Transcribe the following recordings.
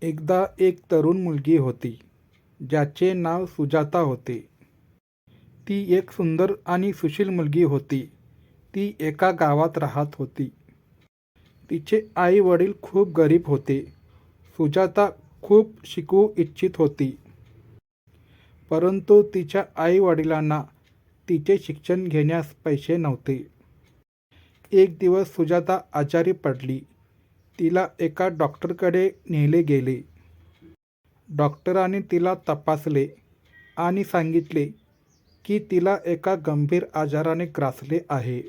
एकदा एक तरुण मुलगी होती, ज्याचे नाव सुजाता होते. ती एक सुंदर आणि सुशील मुलगी होती. ती एका गावात राहत होती. तिचे आई वडील खूप गरीब होते. सुजाता खूप शिकू इच्छित होती, परंतु तिच्या आई वडिलांना तिचे शिक्षण घेण्यास पैसे नव्हते. एक दिवस सुजाता आजारी पडली. तिला एका डॉक्टरकडे नेले गेले. डॉक्टरांनी तिला तपासले आणि सांगितले की तिला एका गंभीर आजाराने ग्रासले आहे.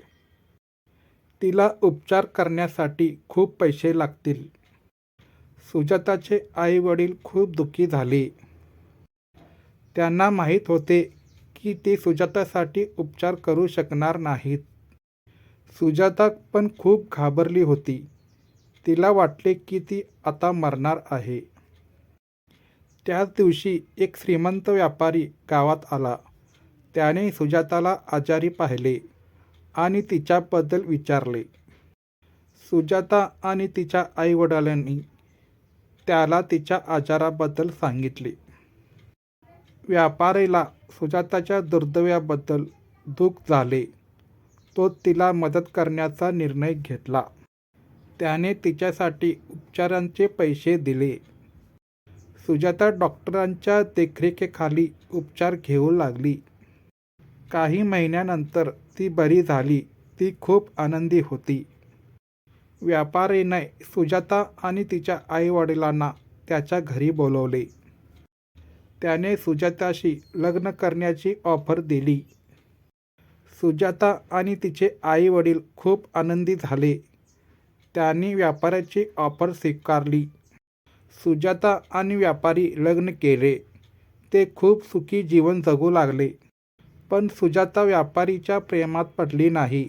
तिला उपचार करण्यासाठी खूप पैसे लागतील. सुजाताचे आई वडील खूप दुःखी झाले. त्यांना माहीत होते की ते सुजातासाठी उपचार करू शकणार नाहीत. सुजाता पण खूप घाबरली होती. तिला वाटले की ती आता मरणार आहे. त्याच दिवशी एक श्रीमंत व्यापारी गावात आला. त्याने सुजाताला आजारी पाहिले आणि तिच्याबद्दल विचारले. सुजाता आणि तिच्या आईवडिलांनी त्याला तिच्या आजाराबद्दल सांगितले. व्यापारीला सुजाताच्या दुर्दैवाबद्दल दुःख झाले. तो तिला मदत करण्याचा निर्णय घेतला. त्याने तिच्यासाठी उपचारांचे पैसे दिले. सुजाता डॉक्टरांच्या देखरेखीखाली उपचार घेऊ लागली. काही महिन्यानंतर ती बरी झाली. ती खूप आनंदी होती. व्यापारीने सुजाता आणि तिच्या आईवडिलांना त्याच्या घरी बोलवले. त्याने सुजाताशी लग्न करण्याची ऑफर दिली. सुजाता आणि तिचे आईवडील खूप आनंदी झाले. त्यांनी व्यापाऱ्याची ऑफर स्वीकारली. सुजाता आणि व्यापारी लग्न केले. ते खूप सुखी जीवन जगू लागले. पण सुजाता व्यापारीच्या प्रेमात पडली नाही.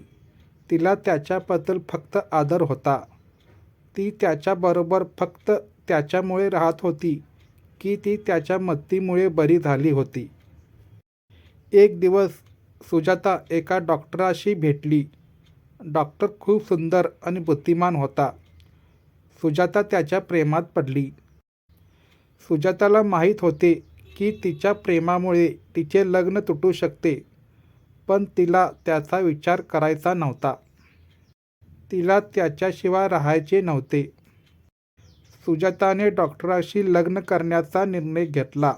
तिला त्याच्याबद्दल फक्त आदर होता. ती त्याच्याबरोबर फक्त त्याच्यामुळे राहत होती की ती त्याच्या मदतीमुळे बरी झाली होती. एक दिवस सुजाता एका डॉक्टराशी भेटली. डॉक्टर खूप सुंदर आणि बुद्धिमान होता. सुजाता त्याच्या प्रेमात पडली. सुजाताला माहीत होते की तिच्या प्रेमामुळे तिचे लग्न तुटू शकते, पण तिला त्याचा विचार करायचा नव्हता. तिला त्याच्याशिवाय राहायचे नव्हते. सुजाताने डॉक्टराशी लग्न करण्याचा निर्णय घेतला.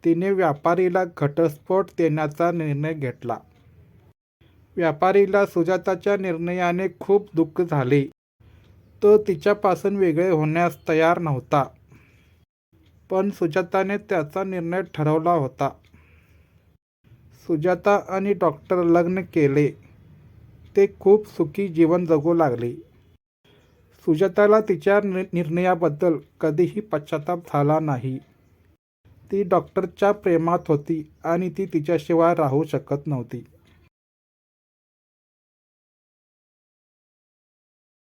तिने व्यापारीला घटस्फोट देण्याचा निर्णय घेतला. व्यापारीला सुजाताच्या निर्णयाने खूप दुःख झाले. तो तिच्यापासून वेगळे होण्यास तयार नव्हता. पण सुजाताने त्याचा निर्णय ठरवला होता. सुजाता आणि डॉक्टर लग्न केले. ते खूप सुखी जीवन जगू लागले. सुजाताला तिच्या निर्णयाबद्दल कधीही पश्चाताप झाला नाही. ती डॉक्टरच्या प्रेमात होती आणि ती तिच्याशिवाय राहू शकत नव्हती.